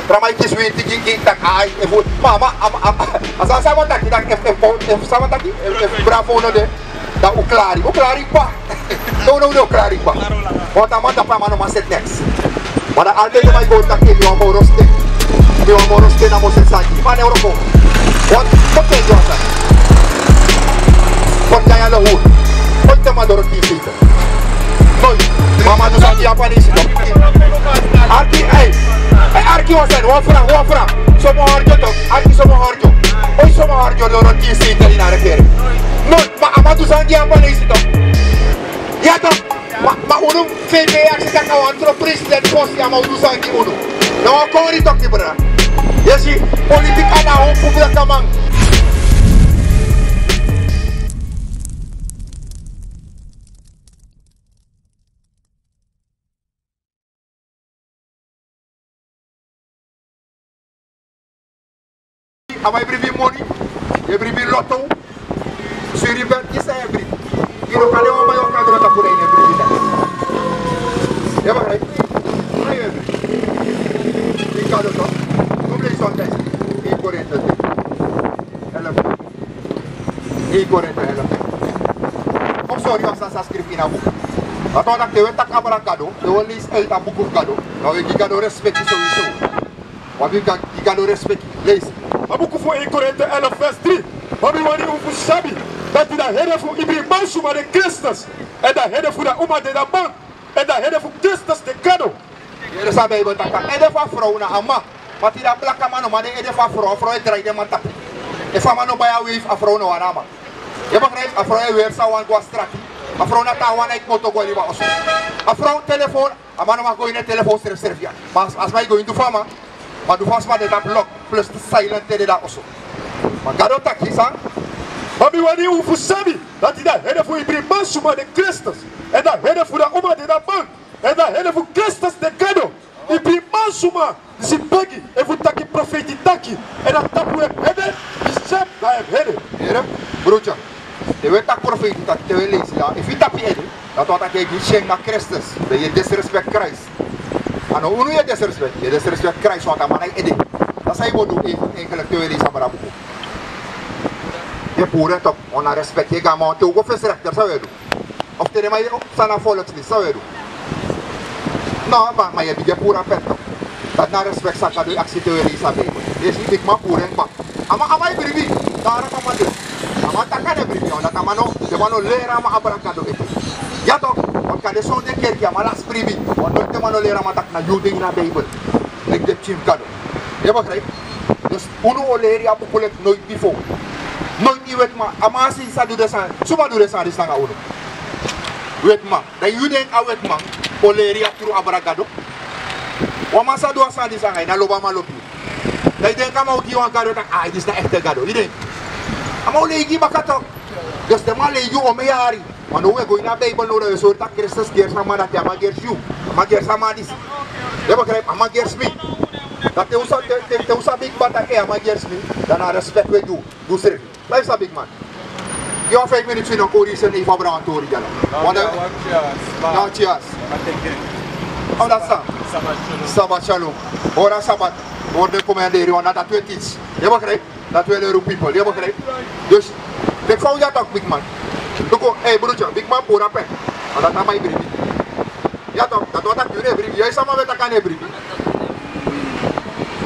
Tramai kis win tiki tak ai evo mama asa sama tak tak sama tak bravo no de da o clari pa no clari pa bota manda pa mano maset next para alde mai go tak mi amoroste na mos saki mane Europa what ke josa what kaya lo hu what te mador kisita noi mama do saki apa ni sito arki arki wasan wafra somo harjo to arki somo harjo oi somo harjo loro kisita ni nare fere no ma amadu sangi apa ni sito ya to ma uno febe akse kawan tro president post ya amadu sangi uno no kori to kibra yesi politika na on publika kamang amai bribi money e bribi lotto suri ben ki sa ebri kilo kale o mayo kadro ta pure ne bribi da ya ba hai ai ebri ki kado to double sonte e corrente ela e corrente ela o sorry asa sa scrivi na buku ato tak dewe tak abra kado de wolis el ta buku kado no e kado respect so so wabi kado respect leis abuku fo e corrente ela faz 3 wabi wani u sabi dat da rede fu ibri mansuma de Christus e da rede fu da uma de da ban e da rede fu Christus de kado ele sabe e botaka e de fa fro na ama matira plaka mano mane e de fa fro e trai de manta e fa mano baya wave afro no anama e ba krai afro e wer sa wan go strati afro na ta wan e moto go liba oso afro telephone amano ma go ine telephone servia mas as mai go into fama ma do fast ma de da block plus the silent de da oso ma garota kisa babi wani u fu sabi dat da rede fu ibri mansuma de Christus e da rede fu da uma de da ban e da rede fu Christus de kado ibri mansuma si pegi e fu taki profeti taki e da tapu e rede isem da e rede era brucha deve tak profeti taki deve lesi la e fi tapi ede da to taki gi shen na Christus de ye disrespect Christ ano unu ye disrespect Christ wa ta manai ede da sai bodu e enkele deve lesi para buku e pure top on a respecté gamo te go fes recteur sawedu of te mai sana follow ni sawedu no ba mai e bige pura petto dat na respect sa kadu accepté ri sabe e si dik ma pure ba ama e bribi dara ka mande ama ta ka de bribi on ta mano de mano lera ma abra kadu e ya to on ka de son de kerki ama las bribi on te mano lera ma tak na jude na bible nek de chim kadu e ba kray dus uno o leri apu pulet no before non ni wetma amasi sa du desan suba du desan disanga uno wetma da yuden a wetma o leri aturu abragado wa masa do sa disanga na loba malopi da iden kama uki wan gado tak ai dis na ekte gado iden ama o legi bakato dus de ma legi o me yari mano we go ina bible no de so tak Christus ger sama da ama ger shu ama ger sama dis de ba kray ama ger smi dat te usa big bata e ama ger smi dan a respect we do sir. Life sa big man. Yo 5 minutes in Kori sa ni Fabra Antori jala. Wala cheers. How that sound? Sabat shalom. Ora sabat. Orde commander on that 20. Je begrijpt? Dat we de people. Je begrijpt? Dus ik vou ja toch big man. Doko broertje, big man pura pe. Dat na mai bribi. Ja toch, dat wat ik jullie bribi. Jij sama met kan bribi.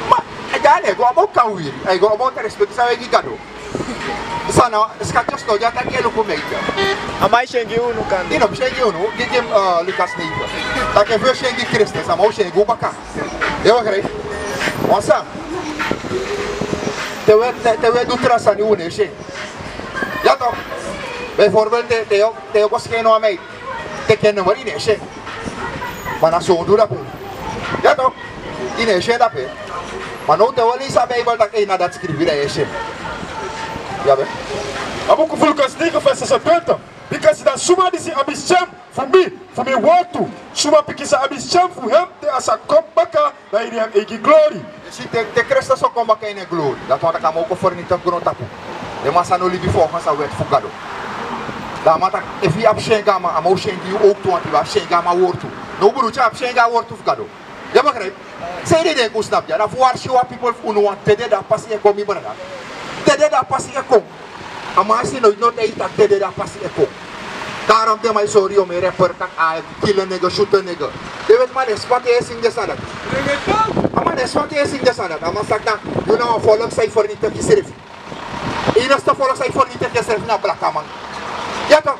Maar ik ga go kan weer. Ik ga about respect sa we gado. Sana, skakos to ja tak elo komedja. Amai shengi uno kan. Ino shengi uno, gigem Lucas Neiva. Tak e shengi Christus, ama shengi baka. Eu acredit. Onsa. Te we dutra sani une shen. Ja toch. Bijvoorbeeld te ook als geen mee. Te kennen maar in shen. Maar na zo doe dat. Ja toch. In shen dat. Maar nou te wel eens aan Bijbel dat na dat schrijven shen. Ja, bem. Abuku fulkas nigga festa sa penta. Because that suma disi abisham for me want to. Suma pikisa abisham for him te asa kompaka na ini hem egi glory. Si te Christus so kompaka in glory. Dat wat ka mo ko fornita kuno tapu. De masa no libi fo sa wet fugado. Da mata if you have shenga ma amo shengi ook to anti wa shenga ma wortu. No buru cha shenga wortu fugado. Je begrijpt? Zij die denken, snap je? Dat waarschuwen people uno want tede da passie e kom mi brada. Tede da passie e kom. Amasi nooit nooit eet dat tede da passie e kom. Daarom de mij sorry om een rapper tak kill een nigga, shoot een nigga. Je weet maar, de spot is in de sadak. Maar de spot is in de sadak. Maar zeg dan, you know, volk zij voor niet te kieseren. Eerste volk zij voor niet te kieseren naar Blakka man. Ja toch?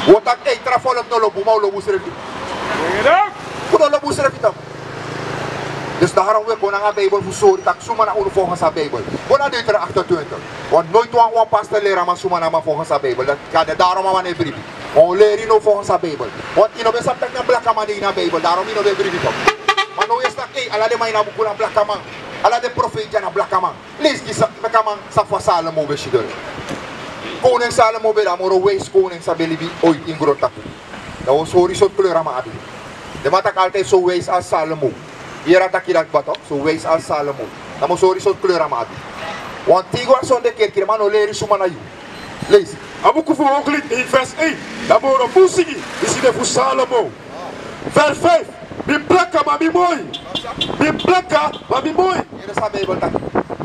Wat dat extra volk no lobu, maar lobu servi. Hoe lobu servi toch? Dus daarom we gaan naar de Bijbel voor sorry dat zomaar naar ons volgens de Bijbel. We gaan naar 28. Want nooit een pastor leren maar zomaar naar volgens de Bijbel. Dat gaat daarom maar niet brief. We leren nou volgens de Bijbel. Want in de sabbat naar Blakka man in de Bijbel. Daarom in de brief toch. Maar nou is dat alla de mij naar boeken naar Blakka man. Alla de profeten naar Blakka man. Lees die Blakka man safa Salomo beschouwen. Koning Salomo be daar maar wees koning Sabelibi ooit in groot. Dat was sorry soort kleur aan mij. De maakt altijd zo wees als Salomo. Hier had ik dat batok, zo wees als Salomo. Dat moet sorry soort kleur aan maken. Want Tigo was zo'n keer, maar no leren zomaar naar jou. Lees. Abuku voor Hooglied in vers 1. Dat moet een boezigi. Is hier voor Salomo. Vers 5. Mi plakka maar mi mooi. Mi plakka maar mi mooi. Hier is de Bijbel tak.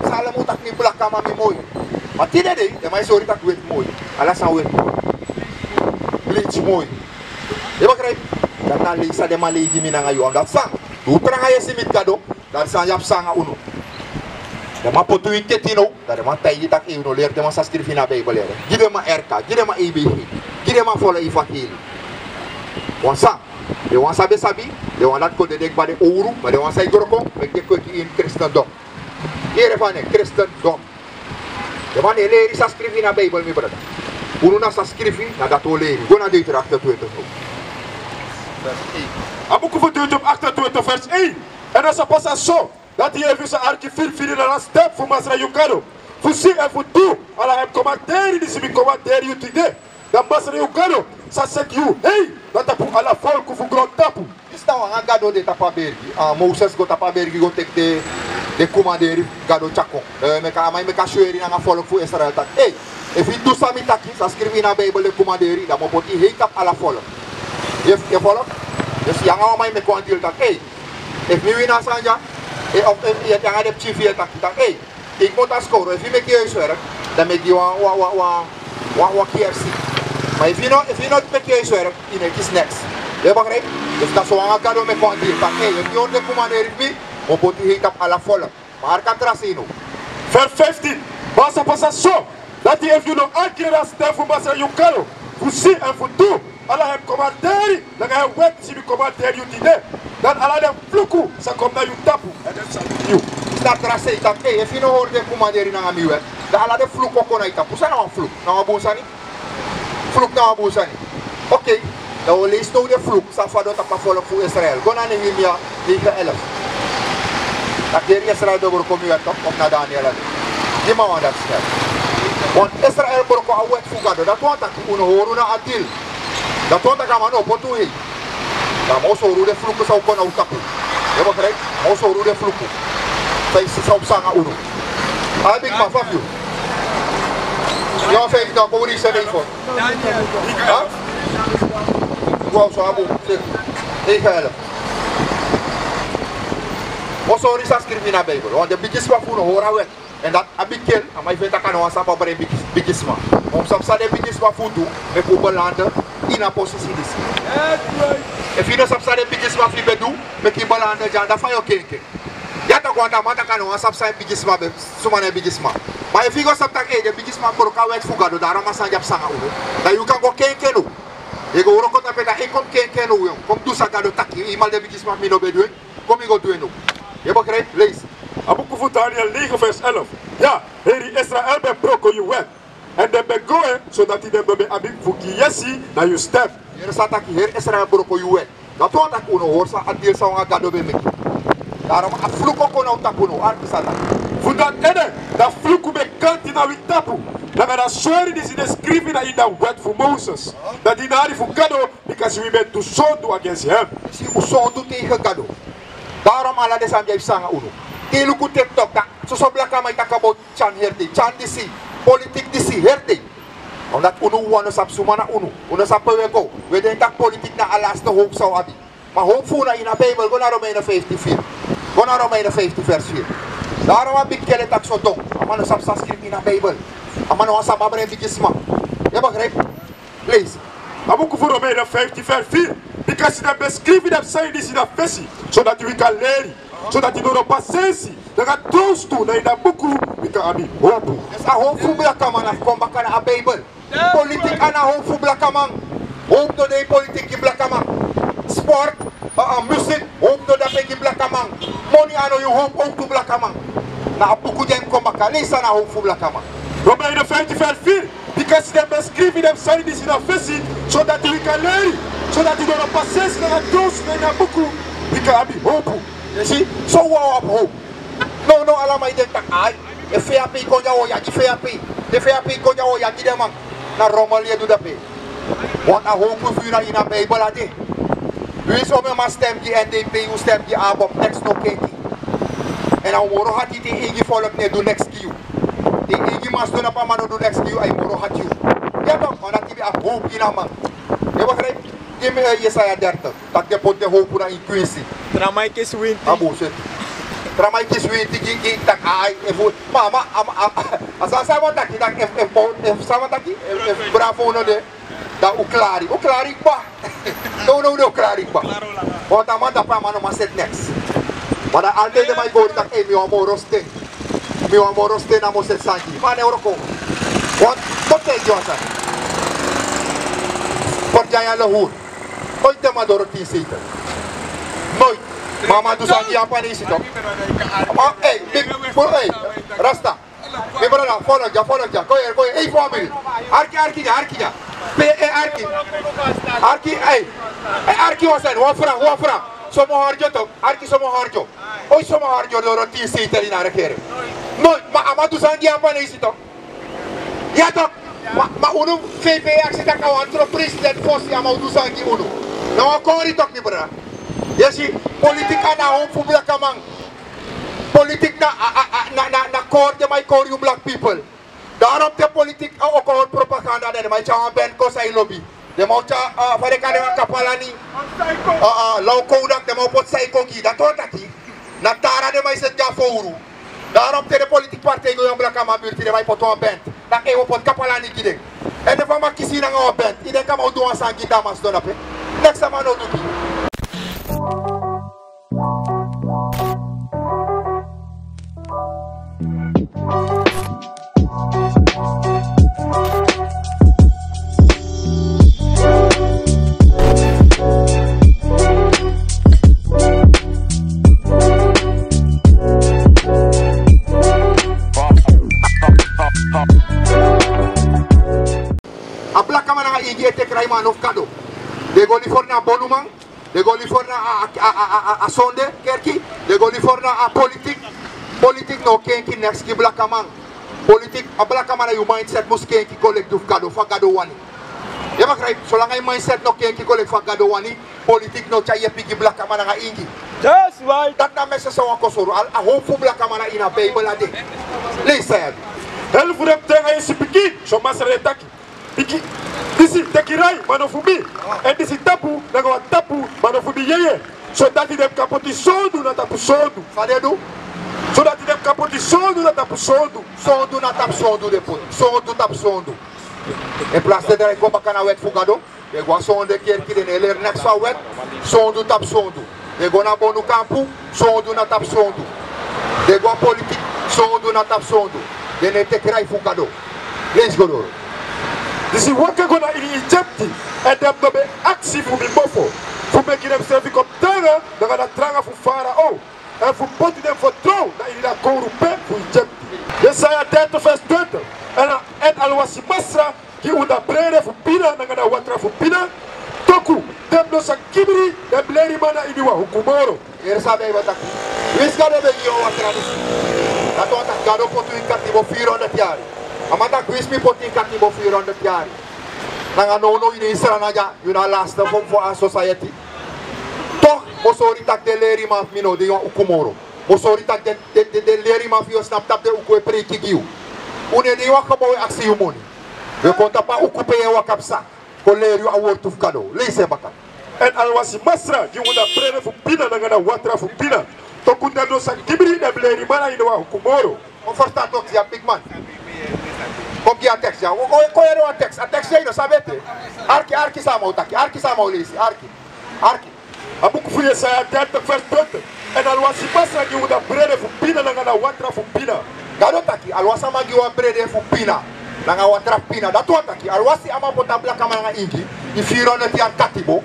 Salomo tak mi plakka maar mi mooi. Maar die deed hij, maar sorry tak weet mooi. Alles aan weet mooi. Bleach mooi. Je begrijpt? Dat dan lees de man lees die mina aan jou. Dat sang. Hoe tranga je si mit kado, dat is aan jap sanga uno. De man potu in ketino, dat de man tayi tak uno leer, de man sa skrif in de Bijbel leren. Gide man RK, gide man EBG, gide man volle evangelie. Want sa, de wan sabi sabi, de wan dat kode dek ba de ouro, maar de wan say goroko, mek de kweki in christendom. Here van christendom. De man leer sa skrif in de Bijbel mi brada. Uno na sa skrif in, na dat o leer. Go na Deuter 28. Abuku voor Deuter 28 vers 1. En dat is pas zo. Dat hij even zijn arki vir naar een step voor Masra Yukado. Voor zie en voor toe. Alla hem commentaire die ze me commentaire je today. Dan Masra Yukado. Sa sek you. Hey. Dat tapu alla volk voor grond tapu. Is nou een gado de tapabergi. Moses go tapabergi go tek de commanderi gado chakon. Meka shweri na volk voor Israël tak. Hey. If you do something taki, sa skrivi na Bijbel de commanderi. Dan mo poti heet op alla volk. Je volk. Dus yang awamay me kwantil tak. Hey. If me win asanja. Of je gaat op chief hier tak. Hey. Ik moet dat scoren. If you make your werk, dan make you one KFC. Maar if you not make your werk, you make it next. Je begrijpt? Dus dat is zo'n gado me kwantil tak. Hey. If you don't commander me, mo poti heet op alla volk. Maar kan trasino. Vers 15. Basa pasa zo. Dat hij heeft jullie aankeren stem voor Masra Yukado. Voor zie en voor toe. Alla hem commentaire, dan ga je wet si die commentaire je idee. Dan alla dem fluku, sa kom na you tapu. En dan sa you. Dat tracé tak. Hey, if you no hoor de commanderi na mi we. Dan alla de fluk ko na itapu. Sa na een fluk. Na abusani. Fluk na abusani. Okay. Dan we lees nou de fluk sa fado tapa volk voor Israël. Go na Nehemia 9:11. Dat der Israël do kom je top op na Daniel. Die man dat stel. Want Israël borko a wet fugado. Dat want dat uno horu na adil. Dat want dat gaan we op toe heen. Dan moet zo roede vloeken zou kunnen uitkappen. Je begrijpt? Moet zo roede vloeken. Zij zou zanga uno. Heb ik maar van jou. Ja, 5 dan kom je niet voor. Ja? Wow, zo abu. Ik ga helpen. Moet zo niet schrijven in de Bijbel. Want de bigisma voor een horen wet. En dat heb ik kel, maar ik vind dat kan ons op een bigisma. Om soms dat de bigisma voor doen, met voor belanden in een positie dus. If you know something the biggest one you do, make you balance the jan, that's why you can't. Ya tak wanta mata kan one something biggest one, someone biggest man. But if you go something the biggest man for ka wet fugado, da rama sanja sanga uno. That you can go kenke no. You go roko tapeta e kom kenke no yo. Kom tu sagado taki, imal the biggest man mi no be doen. Kom you go do no. Je begrijpt? Lees. Abuku voor Daniel 9 vers 11. Ja, heri Israël be broko you wet. En dan be goe, zodat hij dan be abik fuki yesi na you step. Hier staat dat hier Israël broko you wet. Dat want dat uno hoor sa adil sa nga gado be me. Daarom a fluko ko na tapuno arti sa dat. Voor dat ene, dat fluko be kanti na witapu. Dan ga dat sorry die ze describe na in dat wet voor Moses. Dat die nari voor gado, because we meant to so do against him. Si uso do tegen gado. Daarom ala de sam jay sanga uno. Kelu ku TikTok da. So so blaka may takabot chan herde, chan disi, politik disi herde. Omdat uno wano sap sumana uno sa peweko. We den tak politik na alas na hoog zou abi. Maar hoopvoer in de Bijbel, go naar Romeinen 15:4. Go naar Romeinen 15 vers 4. Daarom heb ik het tak zo dom. Maar nu staat schrift in de Bijbel. Maar nu was maar een beetje smak. Je begrijpt? Lees. Maar ook voor Romeinen 15 vers 4. Because they beschrijven dat zij dit in de versie. Zodat u kan leren. Zodat u door de patiëntie. Dan gaat troost doen. Dat je dat boek we kan hebben hoop. Dus een hoopvoer blakke man afkomt bakken naar de Bijbel. Politiek aan een hoopvoer blakke man. Hoop door de politiek in blakke man. Sport, muziek, hoop door dat ik in blakke man. Money aan je hoop ook door blakke man. Na een boek die komt bakken. Lees aan een hoopvoer blakke man. Romeinen 15 vers 4. Because they beschrijven dat zij dit in de versie. Zodat u kan leren. Zodat u door de patiëntie gaat troost naar dat boek we kan hebben hoop. Je ziet, zo wou op hoop. No, allemaal je denkt, de VAP kon jou ja, die VAP. De VAP kon jou ja, die man. Na rommel je doet dat mee. Want een hoop vuur in de Bijbel had je. U is om een stem die NDP, u stemt die ABOP, next no kenti. En dan moro had hij die inge volk ne do next kiu. Die inge mas doen op een man do next kiu, ay moro had je. Ja toch, want dat hij een hoop in een man. Je begrijpt? Geef me Jesaja 30, dat je pot de hoop in kwestie. Tramaikis wint. Abuset. Tramaikis wint die tak ai even. Mama, als hij wat dat if sama dat bravo no de. Dat uklari ba. No uklari ba. Want dan man dat pa man maar set next. Maar dan altijd de mij go dat mi amo roste. Mi amo roste na mo set sangi. Maar ne oroko. Want wat zeg je dan? Wat jij aan de hoer? Nooit te maar door het team zitten. Nooit. Mama doet aan die Japanees toch? Hey, Rasta. Hey brother, volg je. Kom hier. Hey family. Arki. Arki was er. Wafra. Somo harjo toch? Arki somo harjo. Oi somo harjo door het team zitten in de regering. Nooit. Maar Mama doet aan die Japanees toch? Ja toch? Maar uno VPR zit aan een president Fossi aan doet aan die uno. Nou, ik hoor je toch niet, brother. Je ziet, politiek aan de home voor black man. Politiek na koord, maar koord je black people. Daarom de politiek ook al propaganda, de mij tja ben kosa lobby. De mij tja van de kade van kapalani. Lauw kodak, de mij pot sai kogi, dat hoort dat hier. Na tara de mij zet ja voor. Daarom de politiek partij go black man buurt, de mij pot een band. Dat ik pot kapalani gidek. En de van ma kisi na een band. Iedereen kan maar doen aan sangi damas doen op. Next time no do. A black man a igete kraiman of kado. De go li forna bonuman, de go li forna a sonde kerki, de go li forna a politik no kenki next ki black man. Politik a black man a mindset mus kenki collect duf kado fa kado wani. Je begrijpt, zolang hij mindset no kenki collect fa kado wani, politik no cha yepiki black man a ingi. Just right. Dat na messe so kosoro al a hoop fu black man in a Bible ade. Listen. Hel voor hem tegen je piki, zo masere taki. Piki. Disi tekirai manofubi. En disi tapu, dan gaan tapu manofubi yeye. Zodat hij hem kapot is zodu na tapu zodu. Fadedu. Zodat hij hem kapot is zodu na tapu zodu. Sondu na tap sondu depois. Sondu tap sondu. In plaats de daar komen kan wet fugado. De go sonde keer ki de ler next fa wet. Sondu tap sondu. De go na bonu kampu. Sondu na tap sondu. De go politik. Sondu na tap sondu. De ne te krai fugado. Let's go door. Dus die wakker gaan in Egypte en die hebben actie voor mijn boffo. Voor mij kunnen ze even op terren, dan gaan dat trangen voor Farao. En voor poten hem vertrouwen, dat je dat corrupt voor Egypte. Jesaja 30 vers 20. En al was je masra, die onder brede voor Pina, dan gaan dat water voor Pina. Toku, dem no sa kibri, dem leri mana in die hukumoro. Hier sabe wat ik. Wist dat we hier wat traditie. Dat wat ik gado potu in katibo 400 jaar. Amanda gwis mi poti katibo 400 jaar. Nanga no in Israël naja, you na last for our society. Toch, mosori tak de leri maf mino de hukumoro. Mosori tak de leri maf yo snap tap de ukwe preki giu. Une de wakabo aksi humoni. We konta pa ukupe ya wakapsa. Ko leri a word of kado. Leise baka. En alwasi masra die wunda prene fu pina na ngana watra fu pina. To kunda no sa kibri na bleri mana ino wa hukumoro. On verstaat ook, ja, big man. Kom je aan tekst, ja. Kom je aan tekst. Aan tekst, jij nog, sabete. Arki sama utaki. Arki sama ulisi. Arki. Abuku fu Yesaya 30 vers 20. En alwasi masra die wunda prene fu pina na ngana watra fu pina. Gado taki, alwasa magi wa brede fu pina. Nanga watra pina. Datu taki, alwasi ama pota blaka manga ingi. I 400 jaar katibo.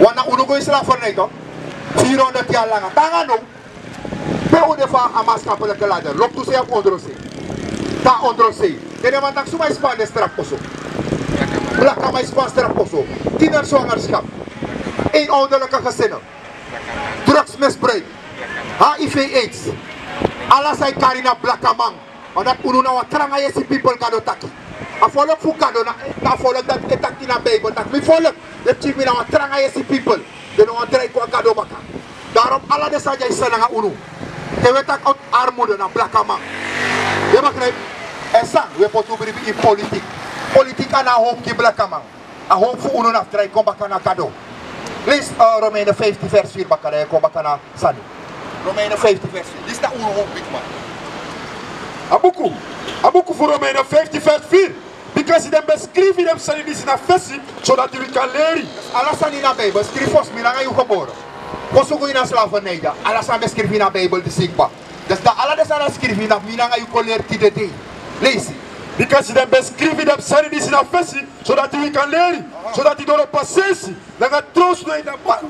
Wana unugo isla forneito. 400 jaar langa. Tanga no. Pe u defa amas kapele kelader. Lok tu se ap ondrose. Ta ondrose. Tene man tak suma ispande strap koso. Blaka ma ispande strap koso. Tiener zwangerschap. Eenouderlijke gezinnen. Drugsmisbruik. HIV AIDS. Alla say karina blaka man. Omdat unu na watranga yesi people kado taki. A volk fu kado na volk dat etak na Bijbel. Tak mi volk. De chief mi na watranga yesi people. De no watrai kwa kado baka. Daarom alla de saja isa na unu. Te wetak out armoede na blaka man. Je begrijpt? En sang, we potu bribi in politiek. Politiek aan hoop ki blaka man. A hoop fu unu na trai kom baka na kado. Lees Romeinen 15 vers 4 baka na kom baka na sani. Romeinen 15 vers 4. Dis na unu hoop big man. Abuku voor Romeinen 15 vers 4. Because they beschrijven them saying this in a versie so that you can learn. Alasan in a Bijbel, schrijf mi na ngayon geboren. Kosugo in a slavernij, alasan beschrijven in a Bijbel de sigba. Dus da ala desa na schrijven na mi na ngayon ko leer ti de day. Lees. Because they beschrijven them saying this in a versie so that you can learn. So that you don't pass. Nanga troost no in a book.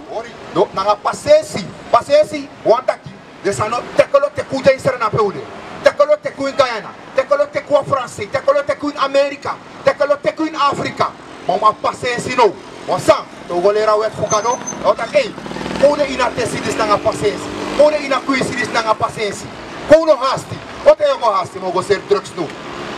No, nanga pasesi. Pasesi, wantaki. Desa no tekolo te kuja in serna peude. Tekolo teku in Guyana, tekolo teku in France, tekolo teku in Amerika, tekolo teku in Afrika. Mama pasensi no. Wansang, to golera wet fukado. Ota hey, kone ina tesi dis nanga pasensi. Kone ina kuisi dis nanga pasensi. Kono hasti. Ota yongo hasti mogo ser drugs no.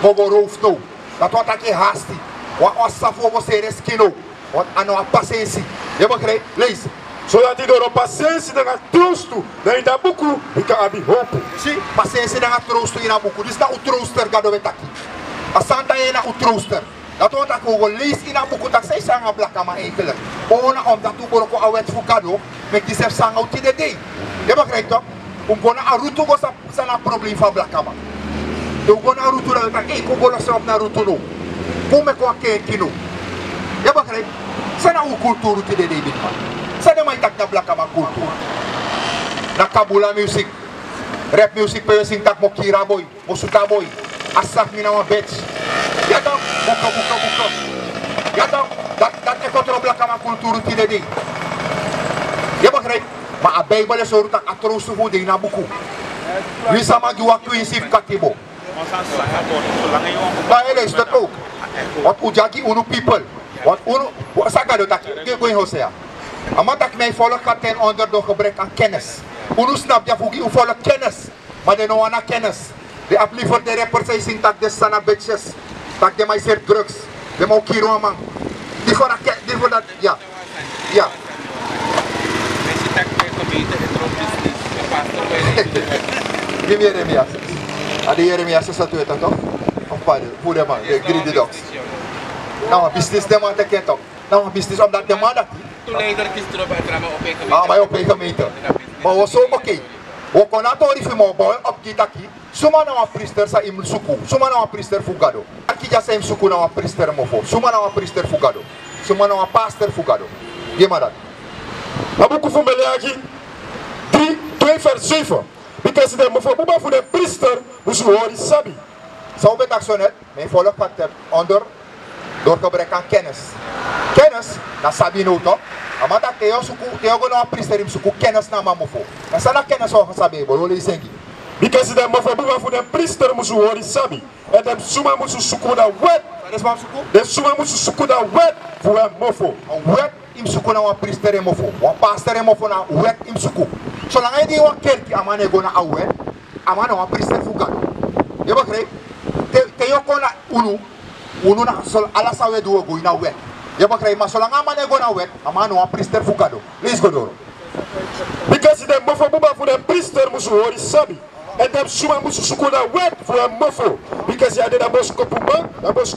Mogo roof no. Dat wat ke hasti. Wa safo mo ser eskino. Wat ano a pasensi. Je begrijpt? Lees. Zodat hij door een patiëntie naar troost toe, naar in dat boek, ik kan abi hopen. Zie, patiëntie naar troost toe in dat boek. Dus dat u trooster gaat door het takkie. Asanta je naar u trooster. Dat wordt ook gewoon lees in dat boek, dat zij zeggen blakka maar eigenlijk. Ona omdat u boroko awet fukado, met die zelf zeggen uit de day. Je begrijpt toch? Om gewoon naar route was dat een probleem van blakka man. Je gewoon naar route dat ik ik gewoon op naar route no. Kom ik gewoon kijken no. Je begrijpt? Zijn nou cultuur uit de day big man. Sa de mai tak na blaka ma kultur. Na kabula music. Rap music pe sing tak mo kira boy, mo suta boy. Asaf mi na wa bitch. Ya dog, buka. Ya dog, dat e kontrol blaka ma kultur ti de ding. Ya begrijp? Maar a Bijbel is zo tak atrosu fu de na buku. Wi sama giwa kuisif katibo. Ba ele is dat ook. Wat ujagi unu people. Wat unu sagado tak ke go in Hosea. Amatak mijn volk gaat ten onder door gebrek aan kennis. Unu snap je voor volk kennis, maar de no ana kennis. De liever de rappers zijn zien dat de sana bitches, dat de mij zeer drugs, de mau kiro man. Die voor dat, ja. Give me Jeremias. Adi Jeremias is dat weet toch? Of vader, voor de man, de greedy dogs. Nou, business de man te kent toch? Nou, business omdat de man dat. Toen leider kies erop uit ramen op een gemeente. Ah, maar op een gemeente. Maar we zo oké. We kunnen toch niet meer boy op kitaki. Suma na wa priester sa im suku. Suma na wa priester fugado. Aki ja sa im suku na wa priester mofo. Suma na wa priester fugado. Suma na wa pastor fugado. Gemarat. Abuku fumbeleagi 2 vers 7. Because de mofo buba voor de priester musu hori sabi. Zo betak zo net. Mijn volk gaat onder door gebrek aan kennis. Kennis, dat sabi no toch? Amata keo suku, keo go na priester im suku kennis na mamofo. Na sana kennis o sabi bo loli sengi. Because de mofo buba voor de priester musu hori sabi. En de suma musu suku da wet. Des mam suku? De suma musu suku da wet voor een mofo. Wet im suku na wa priester im mofo. Wa pastor im mofo na wet im suku. Zolang hij die wa kerki amane go na awet, amane wa priester fugado. Je begrijpt? Te yo ko na unu na sol ala sawe do go ina wet. Je begrijpt? Maar zolang amane go na wet, amane wa priester fugado. Lees go door. Because de mofo buba voor de priester musu hori sabi. En de suma musu suku da wet voor een mofo. Because ya de da bos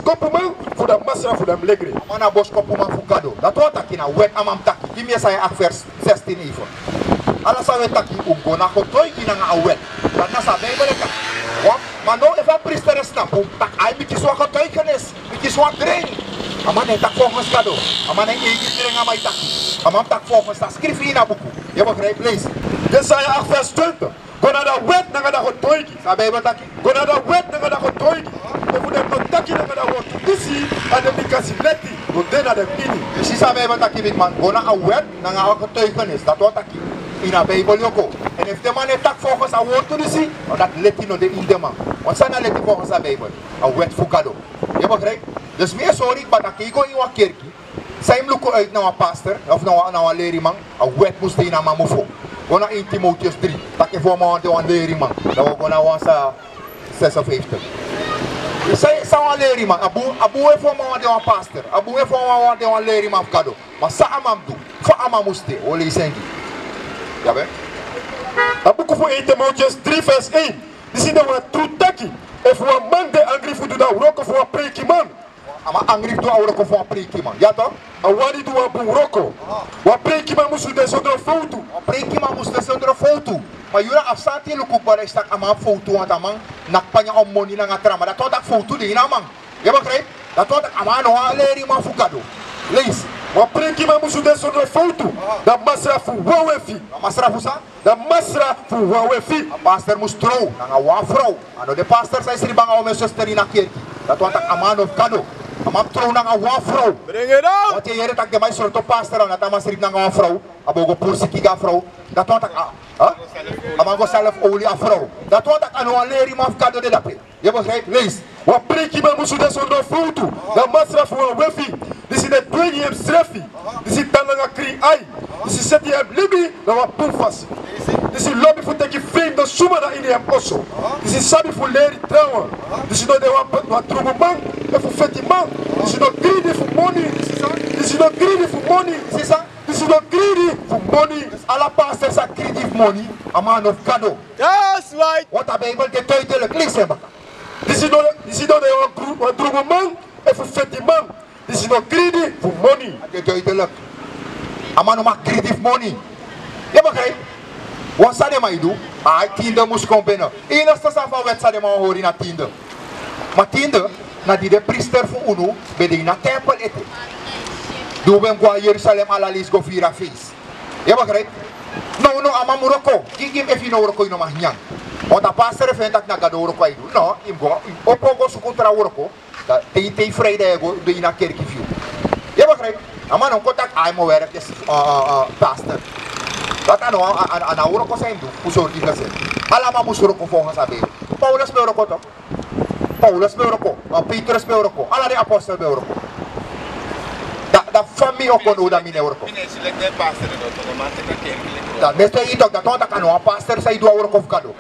kopuman voor de massa voor de legre. Amana bos kopuman fugado. Kado. Dat wordt taki na wet amam taki. Give me say vers 16 even. Alla sa wet taki ugo na kotoy ina nga wet. Dat na sa Bijbel ka. Maar nou even priester snap. Tak ay mikiswa kotoy kenes. Mikiswa grain. Aman tak volgens Kado. Aman ay igit nga may taki. Amam tak volgens dat schrift in na buku. Je begrijpt lees. Jesaja 8 vers 20. Gona da wet na da kotoy. Sa Bijbel taki. Gona da wet na da kotoy. Of we dem no taki na da wot. Disi and the mikasi leti. Go dena dem ini. Precies aan Bijbel taki big man. Gona a wet na nga getuigenis. Dat wordt taki. In de Bijbel ook. En if de man het tak volgens een woord te zien, dat let hij nog in de man. Want zijn let hij volgens de Bijbel. Een wet voor Kado. Je begrijpt? Dus meer sorry, maar dat ik go in een kerkje. Zij hem lukken uit naar een pastor of naar een leerman. Een wet moest hij naar mijn mofo. Gewoon naar 1 Timotheus 3. Dat je voor me aan een leerman. Dat we gewoon naar onze 56. Zij een leerman. Abu heeft voor me aan een pastor. Abu heeft voor me aan een leerman of Kado. Maar sa amam doen. Voor amam moest hij. Olé zijn die. Ja, ben? Dat boek voor 1 Timotheus 3 vers 1. Die zien dat we true taki. En voor een man die angry voor dat roken voor een preekie man. Maar angry door roken voor een preekie man. Ja toch? En wat die doen we boem roken. Wat preekie man moest doen zonder foto. Een preekie man moest doen zonder foto. Maar jullie afstand hier lopen bij de stad aan mijn foto. Want dan man, nak panja om money naar het maar dat wordt dat foto die na man. Je begrijpt? Dat wordt aan nog een lering man voor Kado. Lees. Wat preekie man moest doen zonder foto. Dat masra voor wawefi. Masra voor sa? Dat masra voor wawefi. Een pastor moest trouw. Dan een vrouw. En de pastor zei ze bang om mijn zuster in een kerk. Dat wordt een man of Kado. Een man trouw naar een vrouw. Bring it out! Want je heet dat de mij soort pastor en dat man schreef naar een vrouw. Abogo pulsi kiga vrouw. Dat wordt een man zelf olie aan vrouw. Dat wordt een lering of Kado de dape. Je begrijpt? Lees. Wat preekie man moest doen zonder foto. Dat masra voor wawefi. Dit is de tweede hem strefi. Dit is dan een kring ai. Dit is het hem libi. Dat was poefas. Dit is lobby voor teki vreemd dat zomaar dat in hem osso. Dit is sabi voor leren trouwen. Dit is nog de wat trouwe man. En voor vette man. Dit is nog greedy voor money. Dit is nog greedy voor money. Dit is nog greedy voor money. Alle pastors are greedy for money. A man of Kado. That's right! Wat de Bijbel getuigelijk. Lees hem. Dit is nog de wat trouwe man. En voor vette man. Dit is nog greedy voor money. Getuigelijk. A man mag greedy for money. Je begrijpt? Wat zou je maar doen? Tiende moest komen binnen. Enigste van wet zou je maar horen naar tiende. Maar tiende, na die de priester van UNO, bij de na tempel eten. Doen we hem qua Jeruzalem à la lis go vira feest. Je begrijpt? No, ama Morocco. Ik geef even naar Morocco in de magnan. Want de pastor vindt dat ik naar Gado Morocco doe. No, ik ga op zo contra Morocco. Dat te vrijdag go bij naar kerkje. Je begrijpt? Ama no contact ai mo werk is pastor. Dat aan Morocco zijn doen. Hoe zou die dat zijn? Allemaal moest Morocco volgens haar benen. Paulus bij Morocco toch? Paulus bij Morocco. Petrus bij Morocco. Alle die apostelen bij Morocco. Dat familie ook kon doen dat mine Morocco. Dat beste je toch dat kan een pastor zei doe Morocco of Kado.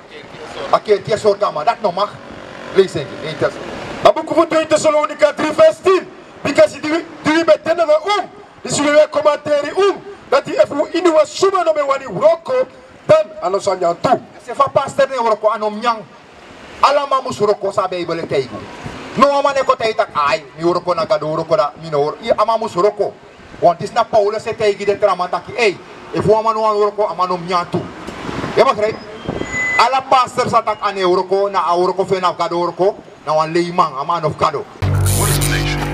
Oké, die soort kama dat nog mag. Lees het niet. Maar boek voor 2 Thessalonica 3 vers 10. Because die betenden we dus we weer commenteren dat die even in de suma no me wani Morocco dan aan ons aan jou toe. Se fa pastor ne Morocco anom nyang. Alama mus Morocco sa Bijbel teigo. No amane ko teitak ai mi Morocco na Kado Morocco da minor. I ama mus Morocco. Want is na Paulus se teigi de tramataki. Ei, if woman no Morocco amanom nyang toe. Je begrijpt? Alla pastors attack aan Morocco na Morocco fe na Kado Morocco. Na wan leimang a man of Kado. What is the nation?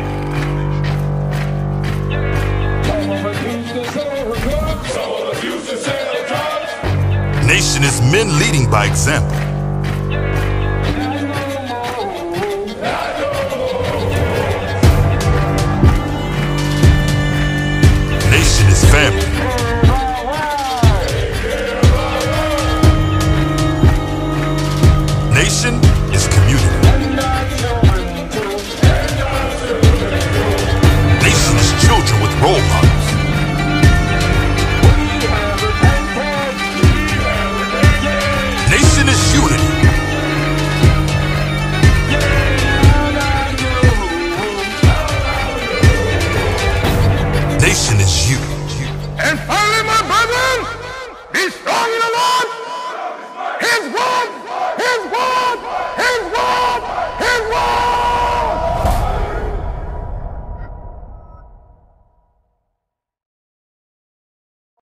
Nation is men leading by example. Nation is family.